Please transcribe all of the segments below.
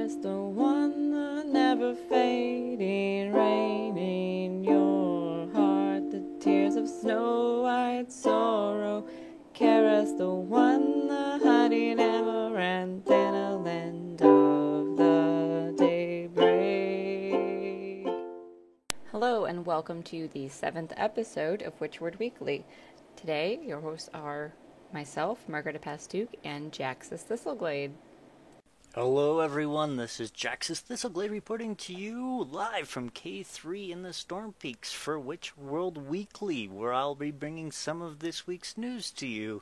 is the one, the never fading rain in your heart, the tears of snow white sorrow. Kara's the one, the hiding amaranth in a land of the daybreak. Hello and welcome to the 7th episode of Witchword Weekly. Today, your hosts are myself, Margaret Pastuke, and Jaxus Thistleglade. Hello everyone, this is Jaxus Thistleglade reporting to you live from K3 in the Storm Peaks for Witchworld Weekly, where I'll be bringing some of this week's news to you,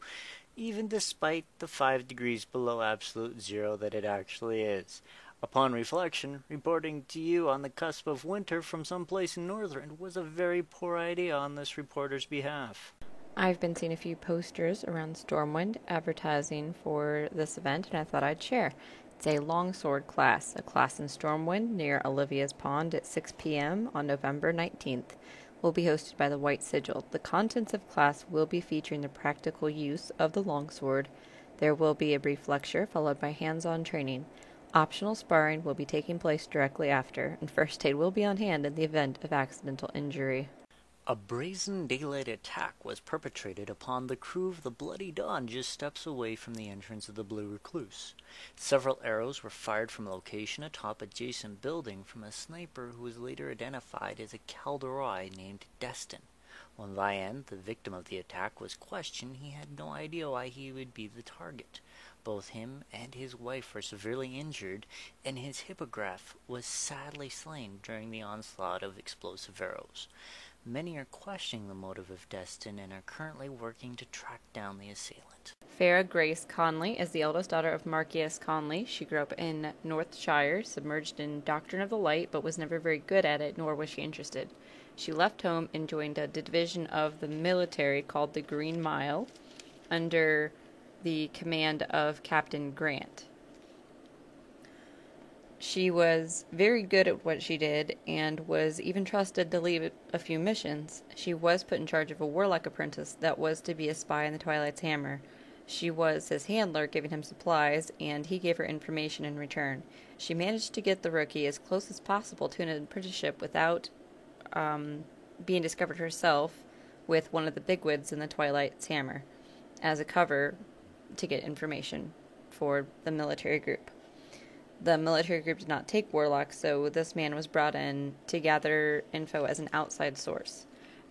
even despite the 5 degrees below absolute zero that it actually is. Upon reflection, reporting to you on the cusp of winter from someplace in Northern was a very poor idea on this reporter's behalf. I've been seeing a few posters around Stormwind advertising for this event, and I thought I'd share. It's a longsword class, a class in Stormwind near Olivia's Pond at 6 p.m. on November 19th. Will be hosted by the White Sigil. The contents of class will be featuring the practical use of the longsword. There will be a brief lecture followed by hands-on training. Optional sparring will be taking place directly after, and first aid will be on hand in the event of accidental injury. A brazen daylight attack was perpetrated upon the crew of the Bloody Dawn just steps away from the entrance of the Blue Recluse. Several arrows were fired from a location atop adjacent building from a sniper who was later identified as a Kaldoroi named Destin. When Vian, the victim of the attack, was questioned, he had no idea why he would be the target. Both him and his wife were severely injured, and his hippogriff was sadly slain during the onslaught of explosive arrows. Many are questioning the motive of Destin and are currently working to track down the assailant. Farah Grace Conley is the eldest daughter of Marquess Conley. She grew up in Northshire, submerged in Doctrine of the Light, but was never very good at it, nor was she interested. She left home and joined a division of the military called the Green Mile, under the command of Captain Grant. She was very good at what she did and was even trusted to lead a few missions. She was put in charge of a warlock apprentice that was to be a spy in the Twilight's Hammer. She was his handler, giving him supplies, and he gave her information in return. She managed to get the rookie as close as possible to an apprenticeship without being discovered herself with one of the bigwigs in the Twilight's Hammer as a cover to get information for the military group. The military group did not take warlocks, so this man was brought in to gather info as an outside source.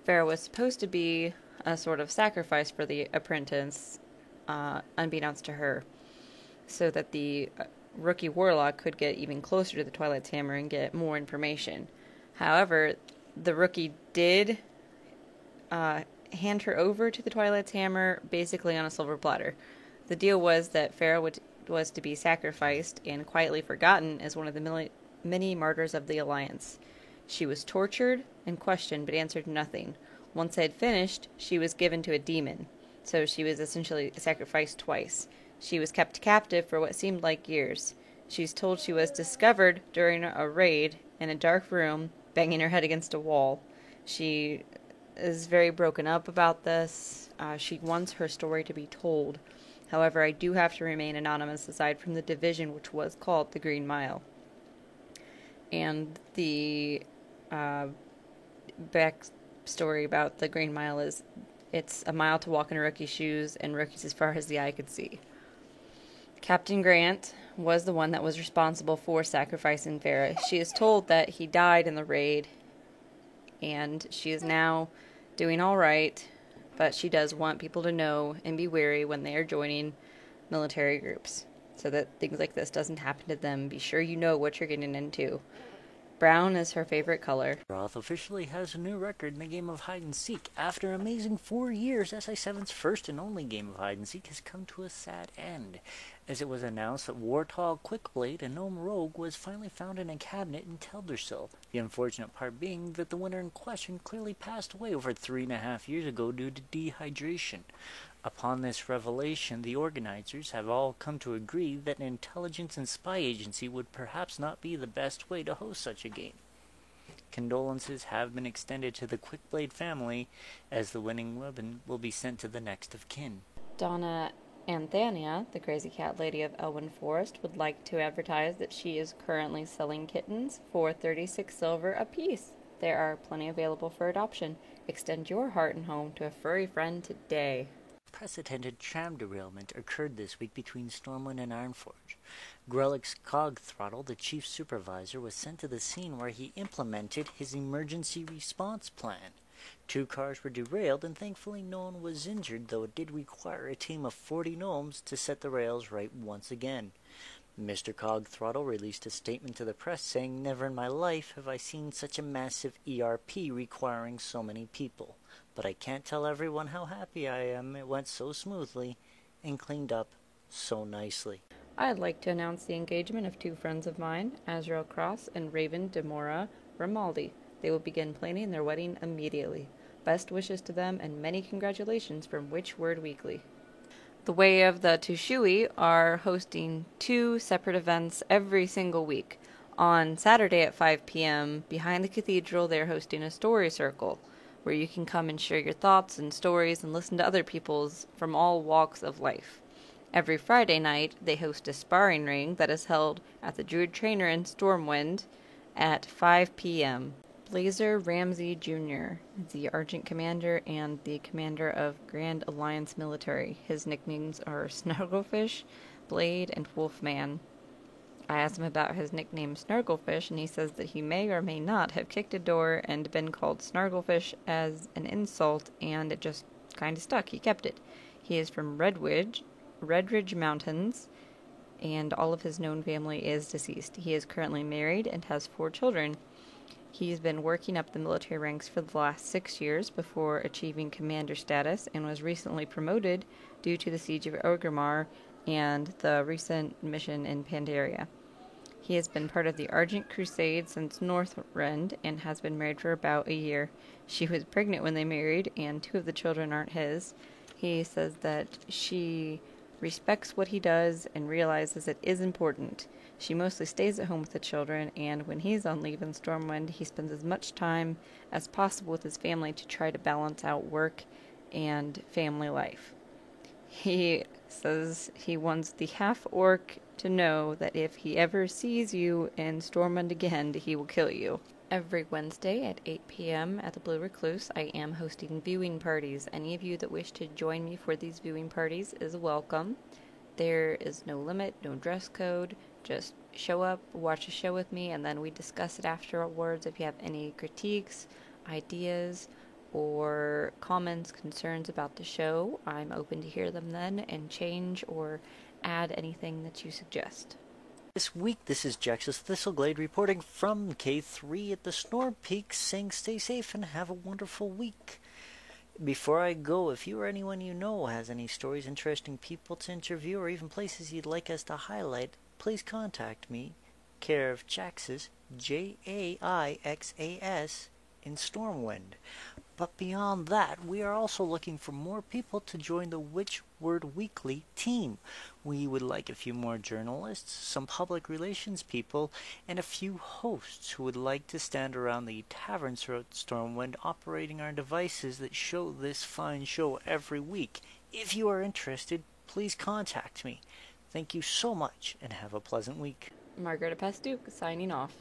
Farah was supposed to be a sort of sacrifice for the apprentice, unbeknownst to her, so that the rookie warlock could get even closer to the Twilight's Hammer and get more information. However, the rookie did hand her over to the Twilight's Hammer basically on a silver platter. The deal was that Farah was to be sacrificed and quietly forgotten as one of the many martyrs of the Alliance. She was tortured and questioned, but answered nothing. Once they had finished, she was given to a demon, so she was essentially sacrificed twice. She was kept captive for what seemed like years. She's told she was discovered during a raid in a dark room, banging her head against a wall. She is very broken up about this. She wants her story to be told. However, I do have to remain anonymous aside from the division, which was called the Green Mile. And the backstory about the Green Mile is it's a mile to walk in a rookie's shoes and rookies as far as the eye could see. Captain Grant was the one that was responsible for sacrificing Farah. She is told that he died in the raid, and she is now doing all right. But she does want people to know and be wary when they are joining military groups, so that things like this doesn't happen to them. Be sure you know what you're getting into. Brown is her favorite color. Roth officially has a new record in the game of hide-and-seek. After an amazing 4 years, SI7's first and only game of hide-and-seek has come to a sad end, as it was announced that Warthog Quickblade, a gnome rogue, was finally found in a cabinet in Teldersil. The unfortunate part being that the winner in question clearly passed away over 3.5 years ago due to dehydration. Upon this revelation, the organizers have all come to agree that an intelligence and spy agency would perhaps not be the best way to host such a game. Condolences have been extended to the Quickblade family, as the winning weapon will be sent to the next of kin. Donna Anthania, the crazy cat lady of Elwyn Forest, would like to advertise that she is currently selling kittens for 36 silver apiece. There are plenty available for adoption. Extend your heart and home to a furry friend today. Unprecedented tram derailment occurred this week between Stormwind and Ironforge. Grelix Cogthrottle, the chief supervisor, was sent to the scene where he implemented his emergency response plan. 2 cars were derailed, and thankfully no one was injured, though it did require a team of 40 gnomes to set the rails right once again. Mr. Cogthrottle released a statement to the press saying, "Never in my life have I seen such a massive ERP requiring so many people. But I can't tell everyone how happy I am it went so smoothly and cleaned up so nicely." I'd like to announce the engagement of 2 friends of mine, Azrael Cross and Raven Demora Ramaldi. They will begin planning their wedding immediately. Best wishes to them and many congratulations from Witchword Weekly. The Way of the Tushui are hosting 2 separate events every single week. On Saturday at 5 p.m., behind the cathedral, they're hosting a story circle, where you can come and share your thoughts and stories and listen to other people's from all walks of life. Every Friday night, they host a sparring ring that is held at the Druid Trainer in Stormwind at 5 p.m. Blazer Ramsey Jr., the Argent Commander and the Commander of Grand Alliance Military. His nicknames are Snarglefish, Blade, and Wolfman. I asked him about his nickname Snarglefish, and he says that he may or may not have kicked a door and been called Snarglefish as an insult, and it just kind of stuck. He kept it. He is from Redridge Mountains, and all of his known family is deceased. He is currently married and has 4 children. He's been working up the military ranks for the last 6 years before achieving commander status, and was recently promoted due to the siege of Orgrimmar and the recent mission in Pandaria. He has been part of the Argent Crusade since Northrend and has been married for about a year. She was pregnant when they married, and 2 of the children aren't his. He says that she respects what he does and realizes it is important. She mostly stays at home with the children, and when he's on leave in Stormwind, he spends as much time as possible with his family to try to balance out work and family life. He says he wants the half-orc to know that if he ever sees you in Stormwind again, he will kill you. Every Wednesday at 8 p.m. at the Blue Recluse, I am hosting viewing parties. Any of you that wish to join me for these viewing parties is welcome. There is no limit, no dress code. Just show up, watch a show with me, and then we discuss it afterwards. If you have any critiques, ideas, or comments, concerns about the show, I'm open to hear them then and change or add anything that you suggest. This week, this is Jaxus Thistleglade reporting from K3 at the Snore Peaks, saying stay safe and have a wonderful week. Before I go, if you or anyone you know has any stories, interesting people to interview, or even places you'd like us to highlight, please contact me, care of Jaxus, Jaixas, in Stormwind. But beyond that, we are also looking for more people to join the Witchword Weekly team. We would like a few more journalists, some public relations people, and a few hosts who would like to stand around the taverns throughout Stormwind operating our devices that show this fine show every week. If you are interested, please contact me. Thank you so much, and have a pleasant week. Margareta Pastuke, signing off.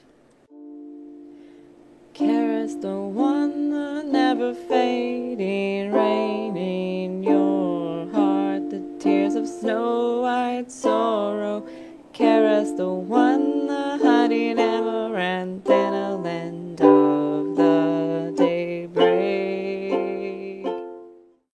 Karis, the one, the never fading rain in your heart, the tears of snow-white sorrow. Karis, the one, the hiding amaranth in a land